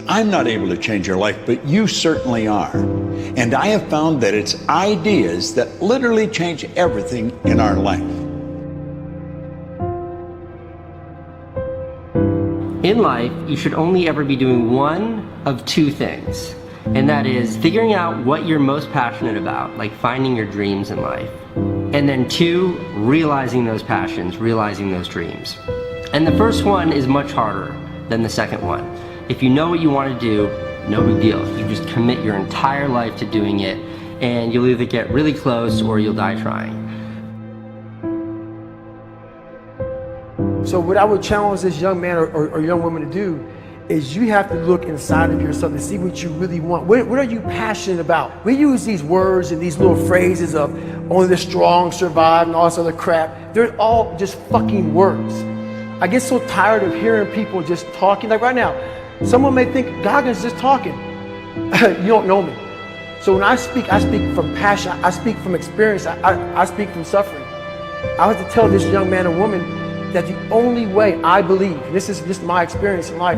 I'm not able to change your life, but you certainly are. And I have found that it's ideas that literally change everything in our life. In life, you should only ever be doing one of two things, and that is figuring out what you're most passionate about, like finding your dreams in life. And then two, realizing those passions, realizing those dreams. And the first one is much harder than the second one. If you know what you want to do, no big deal. You just commit your entire life to doing it, and you'll either get really close or you'll die trying. So what I would challenge this young man or young woman to do is you have to look inside of yourself and see what you really want. What are you passionate about? We use these words and these little phrases of only the strong survive and all this other crap. They're all just fucking words. I get so tired of hearing people just talking. Like right now, someone may think Goggins just talking. You don't know me. So when I speak from passion. I speak from experience. I speak from suffering. I have to tell this young man or woman that the only way I believe, and this is just my experience in life,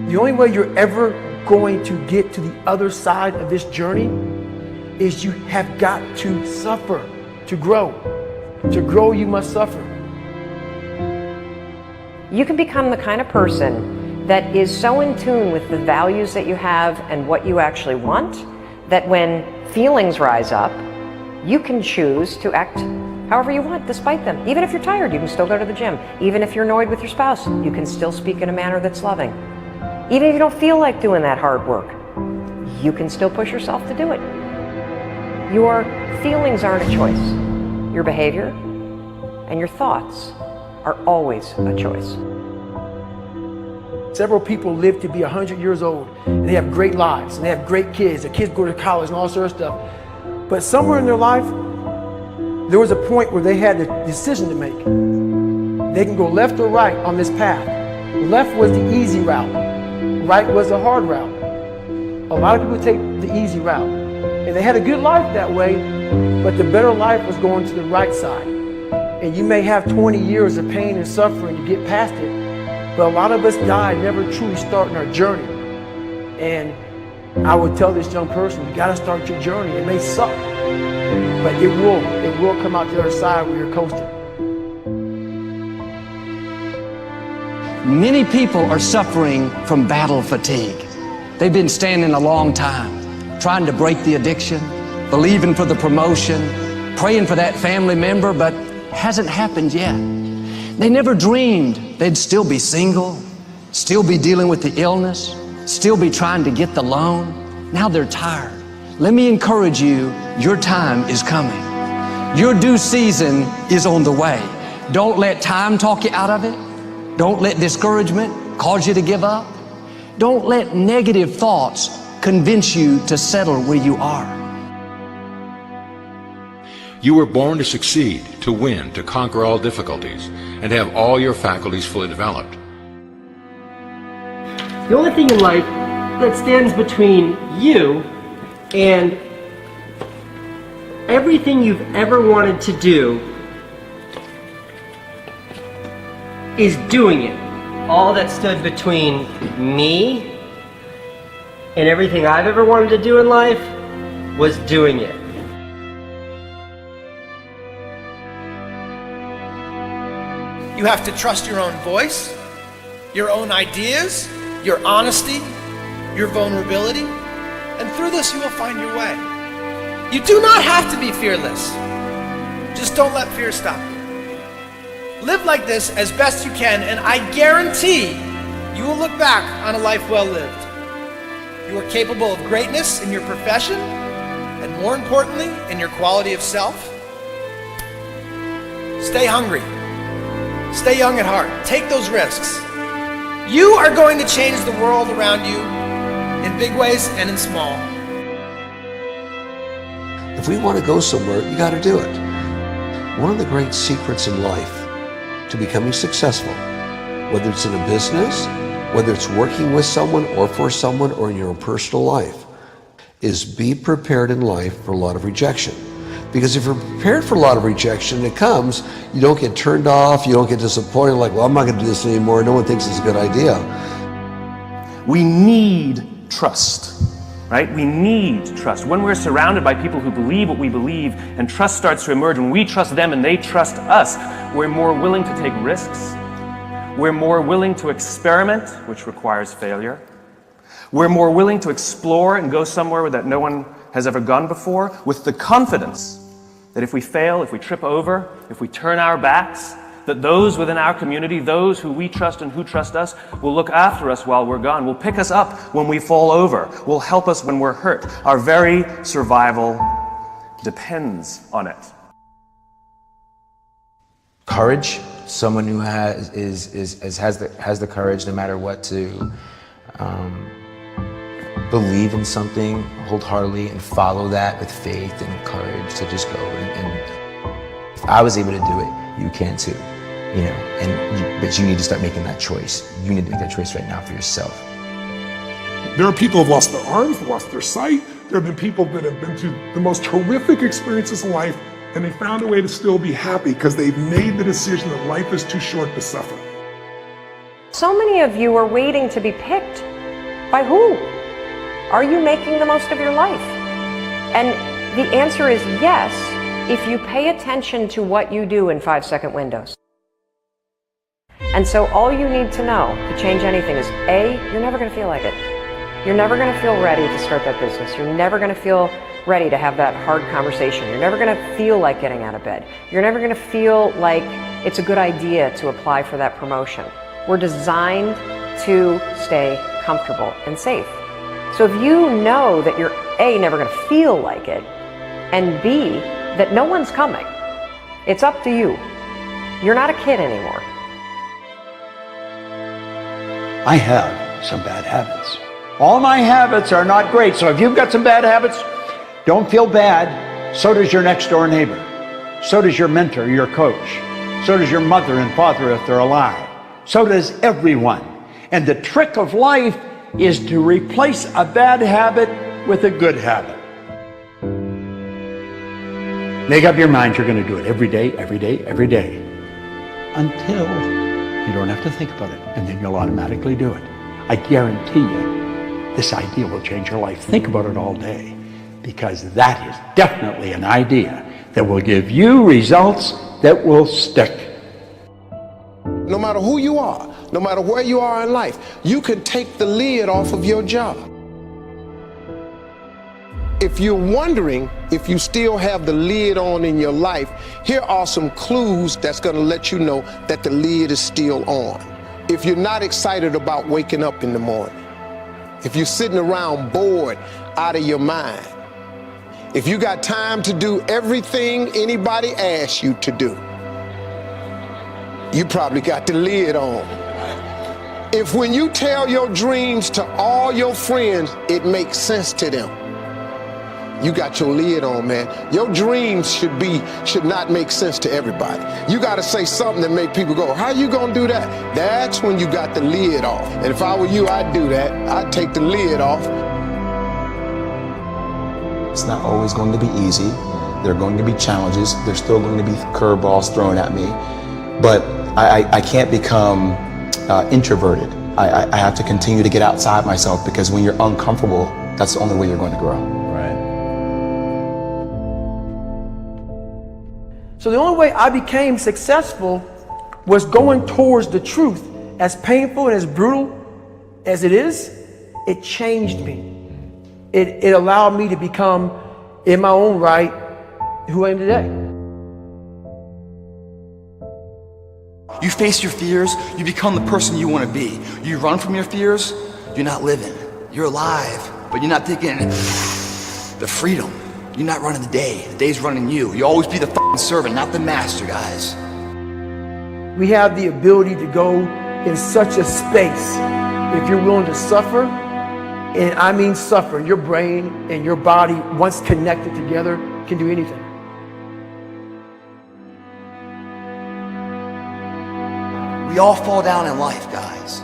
the only way you're ever going to get to the other side of this journey is you have got to suffer to grow. To grow, you must suffer. You can become the kind of person that is so in tune with the values that you have and what you actually want, that when feelings rise up, you can choose to act however you want despite them. Even if you're tired, you can still go to the gym. Even if you're annoyed with your spouse, you can still speak in a manner that's loving. Even if you don't feel like doing that hard work, you can still push yourself to do it. Your feelings aren't a choice. Your behavior and your thoughts are always a choice. Several people live to be 100 years old, and they have great lives, and they have great kids. Their kids go to college and all sorts of stuff. But somewhere in their life, there was a point where they had a decision to make. They can go left or right on this path. Left was the easy route. Right was the hard route. A lot of people take the easy route. And they had a good life that way, but the better life was going to the right side. And you may have 20 years of pain and suffering to get past it, but a lot of us die never truly starting our journey. And I would tell this young person, you gotta start your journey. It may suck, but it will come out the other side where you're coasting. Many people are suffering from battle fatigue. They've been standing a long time, trying to break the addiction, believing for the promotion, praying for that family member, but hasn't happened yet. They never dreamed they'd still be single, still be dealing with the illness, still be trying to get the loan. Now they're tired. Let me encourage you, your time is coming. Your due season is on the way. Don't let time talk you out of it. Don't let discouragement cause you to give up. Don't let negative thoughts convince you to settle where you are. You were born to succeed, to win, to conquer all difficulties, and have all your faculties fully developed. The only thing in life that stands between you and everything you've ever wanted to do is doing it. All that stood between me and everything I've ever wanted to do in life was doing it. You have to trust your own voice, your own ideas, your honesty, your vulnerability, and through this you will find your way. You do not have to be fearless. Just don't let fear stop you. Live like this as best you can, and I guarantee you will look back on a life well lived. You are capable of greatness in your profession, and more importantly, in your quality of self. Stay hungry. Stay young at heart. Take those risks. You are going to change the world around you in big ways and in small. If we want to go somewhere, you got to do it. One of the great secrets in life to becoming successful, whether it's in a business, whether it's working with someone or for someone or in your own personal life, is be prepared in life for a lot of rejection. Because if you're prepared for a lot of rejection, it comes, you don't get turned off, you don't get disappointed, like, well, I'm not going to do this anymore, no one thinks it's a good idea. We need trust, right? We need trust. When we're surrounded by people who believe what we believe and trust starts to emerge, when we trust them and they trust us, we're more willing to take risks. We're more willing to experiment, which requires failure. We're more willing to explore and go somewhere that no one has ever gone before, with the confidence that if we fail, if we trip over, if we turn our backs, that those within our community, those who we trust and who trust us, will look after us while we're gone, will pick us up when we fall over, will help us when we're hurt. Our very survival depends on it. Courage, someone who has the courage no matter what to believe in something wholeheartedly and follow that with faith and courage to just go. And if I was able to do it, you can too. You know, but you need to start making that choice. You need to make that choice right now for yourself. There are people who have lost their arms, lost their sight. There have been people that have been through the most horrific experiences in life, and they found a way to still be happy because they've made the decision that life is too short to suffer. So many of you are waiting to be picked. By who? Are you making the most of your life? And the answer is yes, if you pay attention to what you do in 5-second windows. And so all you need to know to change anything is A, you're never going to feel like it. You're never going to feel ready to start that business. You're never going to feel ready to have that hard conversation. You're never going to feel like getting out of bed. You're never going to feel like it's a good idea to apply for that promotion. We're designed to stay comfortable and safe. So if you know that you're A, never going to feel like it, and B, that no one's coming, it's up to you. You're not a kid anymore. I have some bad habits. All my habits are not great, so if you've got some bad habits, don't feel bad. So does your next door neighbor. So does your mentor, your coach. So does your mother and father if they're alive. So does everyone. And the trick of life is to replace a bad habit with a good habit. Make up your mind you're going to do it every day, every day, every day, until you don't have to think about it, and then you'll automatically do it. I guarantee you, this idea will change your life. Think about it all day, because that is definitely an idea that will give you results that will stick. No matter who you are, no matter where you are in life, you can take the lid off of your job. If you're wondering if you still have the lid on in your life, here are some clues that's going to let you know that the lid is still on. If you're not excited about waking up in the morning, if you're sitting around bored out of your mind, if you got time to do everything anybody asks you to do, you probably got the lid on. If when you tell your dreams to all your friends, it makes sense to them, you got your lid on, man. Your dreams should not make sense to everybody. You got to say something that make people go, how you gonna do that? That's when you got the lid off. And if I were you, I'd do that. I'd take the lid off. It's not always going to be easy. There are going to be challenges. There's still going to be curveballs thrown at me. But I can't become introverted. I have to continue to get outside myself, because when you're uncomfortable, that's the only way you're going to grow. Right. So the only way I became successful was going towards the truth. As painful and as brutal as it is, it changed me. It allowed me to become, in my own right, who I am today. You face your fears, you become the person you want to be. You run from your fears, you're not living. You're alive, but you're not taking the freedom. You're not running the day. The day's running you. You always be the f***ing servant, not the master, guys. We have the ability to go in such a space, if you're willing to suffer, and I mean suffer, your brain and your body, once connected together, can do anything. We all fall down in life, guys.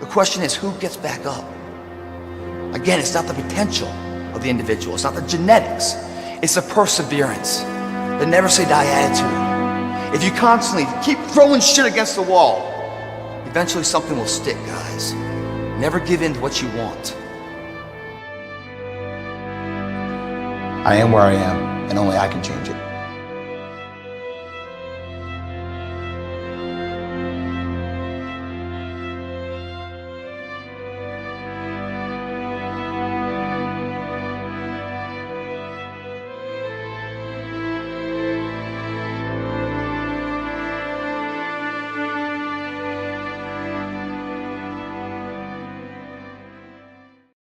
The question is, who gets back up? Again, it's not the potential of the individual. It's not the genetics. It's the perseverance, the never say die attitude. If you constantly keep throwing shit against the wall, eventually something will stick, guys. Never give in to what you want. I am where I am, and only I can change it.